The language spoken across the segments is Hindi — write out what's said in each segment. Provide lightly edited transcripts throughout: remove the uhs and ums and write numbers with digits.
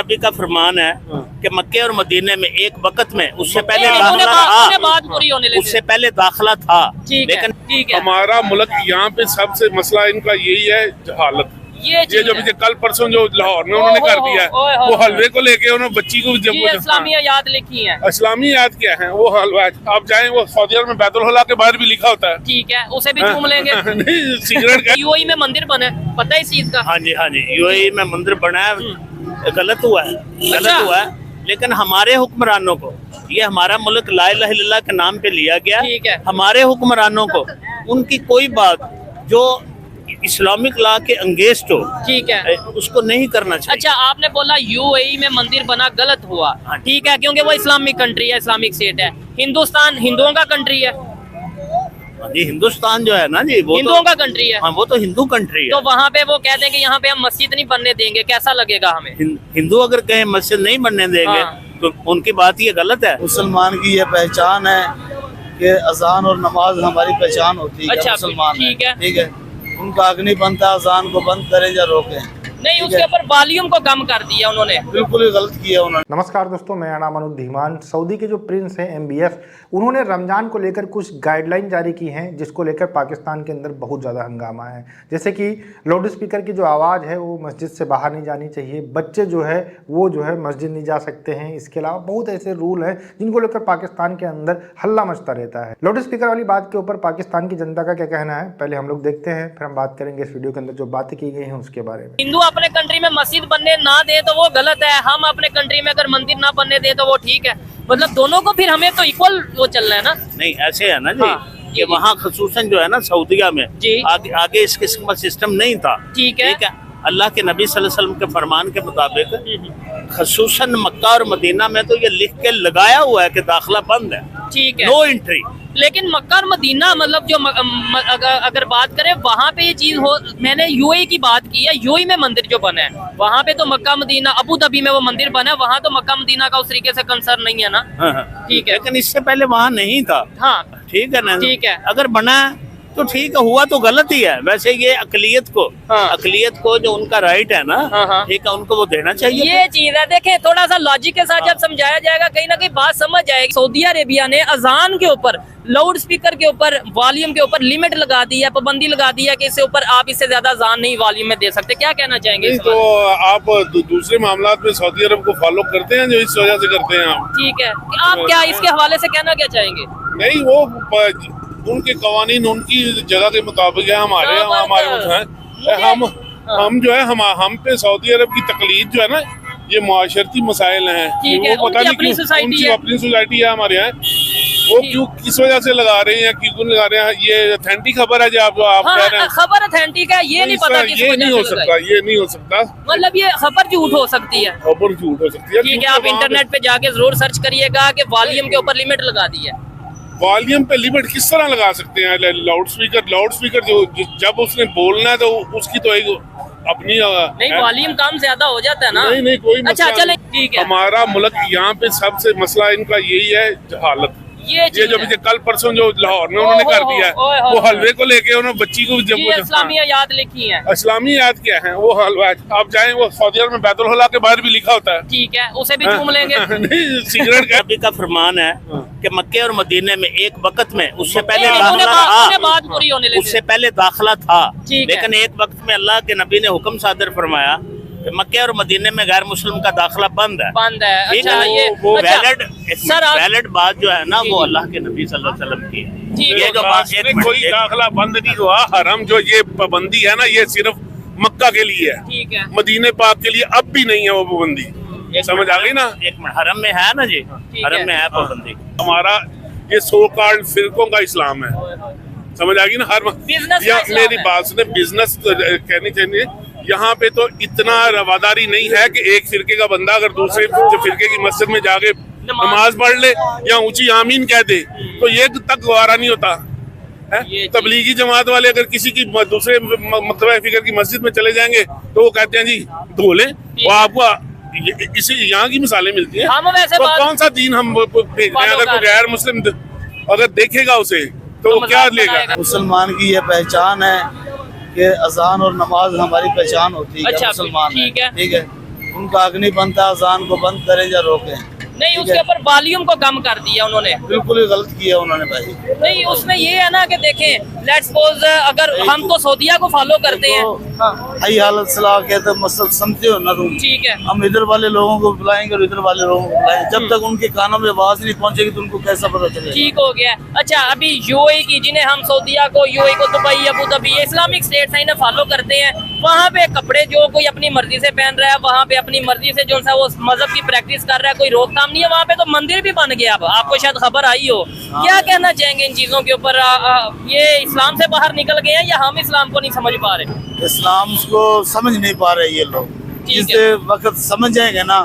नबी का फरमान है कि मक्के और मदीने में एक वक्त में उससे पहले दाखिला था लेकिन हमारा मुल्क यहाँ पे सबसे मसला इनका यही है जहालत। ये जो कल परसों जो लाहौर में उन्होंने कर दिया है वो हलवे को लेके उन्होंने बच्ची को इस्लामी याद लिखी है। इस्लामी याद क्या है वो हलवा आप जाए वो सऊदी अरब में बैतुल होला के बाहर भी लिखा होता है। ठीक है उसे भी चूम लेंगे। नहीं सिगरेट का यूएई में मंदिर बने पता है इस चीज का। हाँ जी यूएई में मंदिर बना है गलत हुआ है लेकिन हमारे हुक्मरानों को ये हमारा मुल्क ला इलाहा इल्लल्लाह के नाम पे लिया गया। ठीक है हमारे हुक्मरानों को उनकी कोई बात जो इस्लामिक लॉ के अंगेंस्ट हो ठीक है उसको नहीं करना चाहिए। अच्छा आपने बोला यूएई में मंदिर बना गलत हुआ ठीक है क्योंकि वो इस्लामिक कंट्री है इस्लामिक स्टेट है। हिंदुस्तान हिंदुओं का कंट्री है। जी हिंदुस्तान जो है ना जी वो हिंदुओं का कंट्री है। हाँ वो तो हिंदू कंट्री है। तो वहाँ पे वो कहते हैं कि यहाँ पे हम मस्जिद नहीं बनने देंगे कैसा लगेगा हमें। हिंदू अगर कहें मस्जिद नहीं बनने देंगे तो उनकी बात ये गलत है। मुसलमान की ये पहचान है कि अजान और नमाज हमारी पहचान होती है। अच्छा मुसलमान ठीक है उनका अग्नि बनता है अजान को बंद करें या रोकें नहीं उसके ऊपर वॉल्यूम को कम कर दिया उन्होंने। बिल्कुल ही गलत किया उन्होंने। नमस्कार दोस्तों मैं नाम अनुज धीमान। सऊदी के जो प्रिंस हैं MBF उन्होंने रमज़ान को लेकर कुछ गाइडलाइन जारी की हैं जिसको लेकर पाकिस्तान के अंदर बहुत ज़्यादा हंगामा है। जैसे कि लाउड स्पीकर की जो आवाज़ है वो मस्जिद से बाहर नहीं जानी चाहिए, बच्चे जो है वो जो है मस्जिद नहीं जा सकते हैं। इसके अलावा बहुत ऐसे रूल हैं जिनको लेकर पाकिस्तान के अंदर हल्ला मचता रहता है। लाउड स्पीकर वाली बात के ऊपर पाकिस्तान की जनता का क्या कहना है पहले हम लोग देखते हैं, फिर हम बात करेंगे इस वीडियो के अंदर जो बातें की गई हैं उसके बारे में। हिंदू अपने कंट्री में मस्जिद बनने ना दे तो वो गलत है, हम अपने कंट्री में अगर मंदिर ना बनने दे तो वो ठीक है। मतलब दोनों को फिर हमें तो इक्वल वो चलना है ना। नहीं ऐसे है ना जी कि वहाँ खसूसन जो है ना सऊदीया में आगे इस किस्म का सिस्टम नहीं था। ठीक है अल्लाह के नबी सल्लल्लाहु अलैहि वसल्लम के फरमान के मुताबिक खसूसन मक्का और मदीना में तो ये लिख के लगाया हुआ है कि दाखिला बंद है। ठीक है नो एंट्री। लेकिन मक्का और मदीना मतलब जो अगर बात करें वहाँ पे ये चीज हो, मैंने यूएई की बात की है। यूएई में मंदिर जो बना है वहाँ पे तो मक्का मदीना अबू धाबी में वो मंदिर बना है वहाँ तो मक्का मदीना का उस तरीके से कंसर्न नहीं है ना। ठीक है लेकिन इससे पहले वहाँ नहीं था। हाँ ठीक है ना। ठीक है अगर बना तो ठीक है, हुआ तो गलत ही है। वैसे ये अकलियत को जो उनका राइट है ना ठीक है उनको वो देना चाहिए। ये चीज है देखें थोड़ा सा लॉजिक के साथ जब समझाया जाएगा कहीं ना कहीं बात समझ जाएगी। सऊदी अरेबिया ने अजान के ऊपर लाउड स्पीकर के ऊपर वॉल्यूम के ऊपर लिमिट लगा दी है, पाबंदी लगा दी है कि इससे ऊपर आप इससे ज्यादा अजान नहीं वॉल्यूम में दे सकते। क्या कहना चाहेंगे? तो आप दूसरे मामला में सऊदी अरब को फॉलो करते हैं जो इस वजह से करते हैं आप। ठीक है आप क्या इसके हवाले से कहना क्या चाहेंगे? नहीं वो उनके कवानीन उनकी जगह के मुताबिक है, हमारे हम जो है हम पे सऊदी अरब की तकलीद जो है ना ये मुआशरती मसाइल हैं। वो पता नहीं क्यों उनकी अपनी सोसाइटी है हमारे यहाँ वो क्यों किस वजह से लगा रहे हैं क्यों लगा रहे हैं। ये ऑथेंटिक खबर है जो आप कह रहे हैं। खबर ऑथेंटिक है ये नहीं पता ये नहीं हो सकता ये नहीं हो सकता। मतलब ये खबर झूठ हो सकती है। खबर झूठ हो सकती है। ठीक है आप इंटरनेट पे जाके जरूर सर्च करिएगा कि वॉल्यूम के ऊपर लिमिट लगा दी है। वॉल्यूम पे लिमिट किस तरह लगा सकते हैं? लाउड स्पीकर जो जब उसने बोलना है तो उसकी तो एक अपनी नहीं वॉल्यूम कम ज्यादा हो जाता है ना। नहीं कोई अच्छा चले ठीक है। हमारा मुल्क यहाँ पे सबसे मसला इनका यही है जहालत। ये जो कल परसों जो लाहौर में उन्होंने कर दिया है वो हलवे को लेके उन्होंने बच्ची को इस्लामी याद लिखी है। इस्लामी याद क्या है वो हलवा आप जाए वो सऊदी अरब में बैतुल होला के बाहर भी लिखा होता है। ठीक है उसे भी चूम लेंगे। नहीं सिगरेट नबी का फरमान है कि मक्के और मदीने में एक वक्त में उससे पहले दाखिला था लेकिन एक वक्त में अल्लाह के नबी ने हुक्म सादर फरमाया कि मक्के और मदीने में गैर मुस्लिम का दाखिला बंद है। अच्छा ये वो वैलिड बात जो है ना वो अल्लाह के नबी सल्लल्लाहु अलैहि वसल्लम की है। ये जो बात कोई दाखिला बंद नहीं हुआ। हरम जो ये पाबंदी है ना ये सिर्फ मक्का के लिए है। ठीक है मदीने पाक के लिए अब भी नहीं है वो पाबंदी। समझ आ गई ना। एक मिनट हरम में है ना जी हरम में है पाबंदी। हमारा ये सो कॉल्ड फिरकों का इस्लाम है। समझ आ गई ना। हर मेरी बात सुने बिजनेस कहनी चाहिए। यहाँ पे तो इतना रवादारी नहीं है कि एक फिरके का बंदा अगर दूसरे फिरके की मस्जिद में जाके नमाज पढ़ ले या ऊंची आमीन कह दे तो ये तक गवारा नहीं होता है। तबलीगी जमात वाले अगर किसी की दूसरे मतलब फिक्र की मस्जिद में चले जाएंगे तो वो कहते हैं जी धो लें। वो आपको इसी यहाँ की मिसालें मिलती है। तो कौन सा दीन हम भेज रहे हैं? अगर कोई गैर मुस्लिम अगर देखेगा उसे तो वो क्या लेगा? मुसलमान की ये पहचान है कि अजान और नमाज हमारी पहचान होती है। अच्छा, मुसलमान ठीक है। ठीक है उनका हक नहीं बनता अजान को बंद करें या रोकें। नहीं, उसके ऊपर वॉल्यूम को कम कर दिया उन्होंने। बिल्कुल ही गलत किया उन्होंने भाई। नहीं, उसमें ये है ना कि देखें, लेट्स सपोज अगर हम तो सऊदीया को फॉलो करते हैं, हई हालत सलाह कहते मसल समझते हो ना तुम। ठीक है, हम इधर वाले लोगों को बुलाएंगे और इधर वाले लोगों को बुलाएंगे, जब तक उनके कानों में आवाज नहीं पहुंचेगी तो उनको कैसा पता चलेगा। ठीक हो गया। अच्छा, अभी यूएई की, जिन्हें हम सऊदीया को, यूएई को, Dubai, Abu Dhabi, Islamic states है, इन्हें फॉलो करते हैं, वहाँ पे कपड़े जो कोई अपनी मर्जी से पहन रहा है, वहाँ पे अपनी मर्जी से जो सा वो मजहब की प्रैक्टिस कर रहा है, कोई रोकथाम नहीं है। वहाँ पे तो मंदिर भी बन गया। अब आपको शायद खबर आई हो। क्या कहना चाहेंगे इन चीजों के ऊपर? ये इस्लाम से बाहर निकल गए हैं या हम इस्लाम को नहीं समझ पा रहे? इस्लाम को समझ नहीं पा रहे ये लोग। जिससे वक्त समझ जाएंगे ना,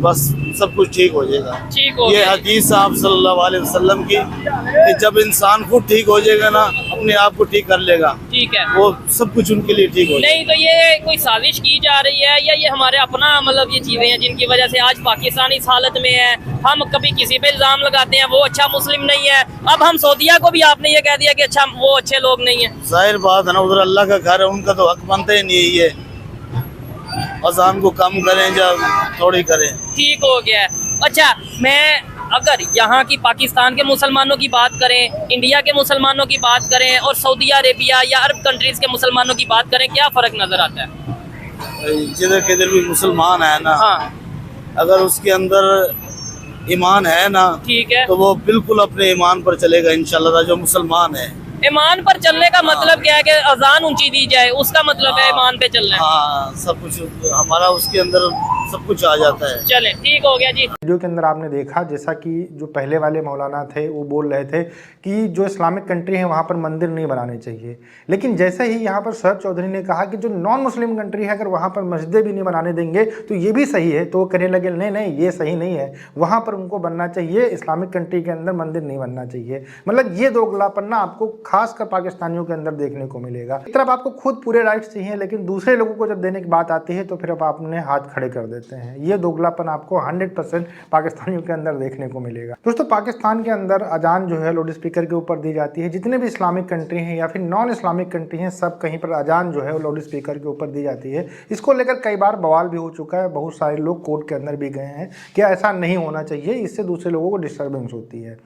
बस सब कुछ ठीक हो जाएगा। ठीक हो ये गया। हदीस साहब सल्लल्लाहु अलैहि वसल्लम की कि जब इंसान खुद ठीक हो जाएगा ना, अपने आप को ठीक कर लेगा, ठीक है, वो सब कुछ उनके लिए ठीक हो जाएगा। नहीं तो ये कोई साजिश की जा रही है या ये हमारे अपना मतलब ये चीजें हैं जिनकी वजह से आज पाकिस्तान इस हालत में है? हम कभी किसी पे इल्जाम लगाते हैं वो अच्छा मुस्लिम नहीं है, अब हम सऊदीया को भी आपने ये कह दिया कि अच्छा वो अच्छे लोग नहीं है। जाहिर बात है ना, उधर अल्लाह का घर है, उनका तो हक बनता ही नहीं है ये। अजान को कम करें या थोड़ी करें। ठीक हो गया। अच्छा, मैं अगर यहाँ की पाकिस्तान के मुसलमानों की बात करें, इंडिया के मुसलमानों की बात करें और सऊदी अरेबिया या अरब कंट्रीज के मुसलमानों की बात करें, क्या फ़र्क नज़र आता है? जिधर किधर भी मुसलमान है ना, हाँ, अगर उसके अंदर ईमान है ना, ठीक है। तो वो बिल्कुल अपने ईमान पर चलेगा इंशाल्लाह। जो मुसलमान है, ईमान पर चलने का मतलब क्या है? कि अजान ऊंची दी जाए, उसका मतलब है ईमान पे चलना है। हाँ, सब कुछ हमारा उसके अंदर सब कुछ आ जाता है। चले, ठीक हो गया जी। वीडियो के अंदर आपने देखा जैसा कि जो पहले वाले मौलाना थे वो बोल रहे थे कि जो इस्लामिक कंट्री है वहाँ पर मंदिर नहीं बनाने चाहिए, लेकिन जैसे ही यहाँ पर शरद चौधरी ने कहा कि जो नॉन मुस्लिम कंट्री है अगर वहाँ पर मस्जिदें भी नहीं बनाने देंगे तो ये भी सही है, तो वो कहने लगे नहीं नहीं ये सही नहीं है, वहाँ पर उनको बनना चाहिए, इस्लामिक कंट्री के अंदर मंदिर नहीं बनना चाहिए। मतलब ये दोगलापन आपको खासकर पाकिस्तानियों के अंदर देखने को मिलेगा। एक तरफ आपको खुद पूरे राइट्स चाहिए लेकिन दूसरे लोगों को जब देने की बात आती है तो फिर आप अपने हाथ खड़े कर देते हैं। ये दोगलापन आपको 100% पाकिस्तानियों के अंदर देखने को मिलेगा। दोस्तों, पाकिस्तान के अंदर अजान जो है लाउड स्पीकर के ऊपर दी जाती है। जितने भी इस्लामिक कंट्री हैं या फिर नॉन इस्लामिक कंट्री हैं, सब कहीं पर अजान जो है वो लाउड स्पीकर के ऊपर दी जाती है। इसको लेकर कई बार बवाल भी हो चुका है, बहुत सारे लोग कोर्ट के अंदर भी गए हैं कि ऐसा नहीं होना चाहिए, इससे दूसरे लोगों को डिस्टर्बेंस होती है।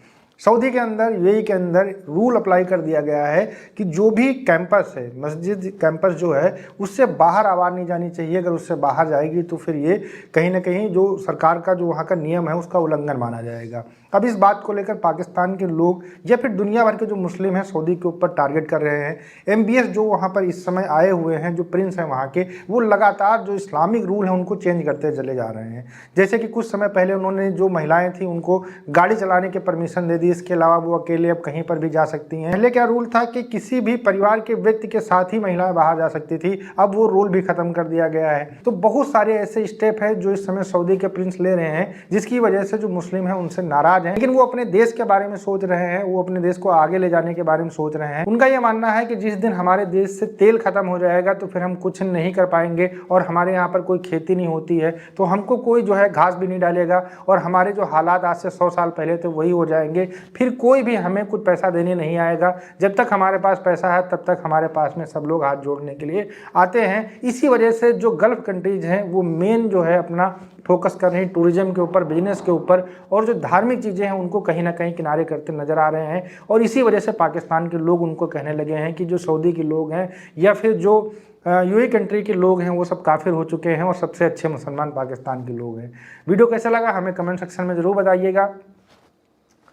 सऊदी के अंदर, यूएई के अंदर रूल अप्लाई कर दिया गया है कि जो भी कैंपस है, मस्जिद कैंपस जो है, उससे बाहर आवाज़ नहीं जानी चाहिए। अगर उससे बाहर जाएगी तो फिर ये कहीं ना कहीं जो सरकार का जो वहाँ का नियम है उसका उल्लंघन माना जाएगा। अब इस बात को लेकर पाकिस्तान के लोग या फिर दुनिया भर के जो मुस्लिम हैं सऊदी के ऊपर टारगेट कर रहे हैं। एमबीएस जो वहाँ पर इस समय आए हुए हैं, जो प्रिंस हैं वहाँ के, वो लगातार जो इस्लामिक रूल हैं उनको चेंज करते चले जा रहे हैं। जैसे कि कुछ समय पहले उन्होंने जो महिलाएं थी उनको गाड़ी चलाने की परमिशन दे दी, इसके अलावा वो अकेले अब कहीं पर भी जा सकती हैं। पहले क्या रूल था कि किसी भी परिवार के व्यक्ति के साथ ही महिलाएं बाहर जा सकती थी, अब वो रूल भी खत्म कर दिया गया है। तो बहुत सारे ऐसे स्टेप है जो इस समय सऊदी के प्रिंस ले रहे हैं, जिसकी वजह से जो मुस्लिम है उनसे नाराज हैं, लेकिन वो अपने देश के बारे में सोच रहे हैं, वो अपने देश को आगे ले जाने के बारे में सोच रहे हैं। उनका ये मानना है कि जिस दिन हमारे देश से तेल खत्म हो जाएगा तो फिर हम कुछ नहीं कर पाएंगे, और हमारे यहाँ पर कोई खेती नहीं होती है तो हमको कोई जो है घास भी नहीं डालेगा, और हमारे जो हालात आज से 100 साल पहले थे वही हो जाएंगे। फिर कोई भी हमें कुछ पैसा देने नहीं आएगा। जब तक हमारे पास पैसा है तब तक हमारे पास में सब लोग हाथ जोड़ने के लिए आते हैं। इसी वजह से जो गल्फ कंट्रीज हैं वो मेन जो है अपना फोकस कर रही हैं टूरिज्म के ऊपर, बिजनेस के ऊपर, और जो धार्मिक चीज़ें हैं उनको कहीं ना कहीं किनारे करते नज़र आ रहे हैं। और इसी वजह से पाकिस्तान के लोग उनको कहने लगे हैं कि जो सऊदी के लोग हैं या फिर जो यूएई कंट्री के लोग हैं वो सब काफिर हो चुके हैं और सबसे अच्छे मुसलमान पाकिस्तान के लोग हैं। वीडियो कैसा लगा हमें कमेंट सेक्शन में ज़रूर बताइएगा।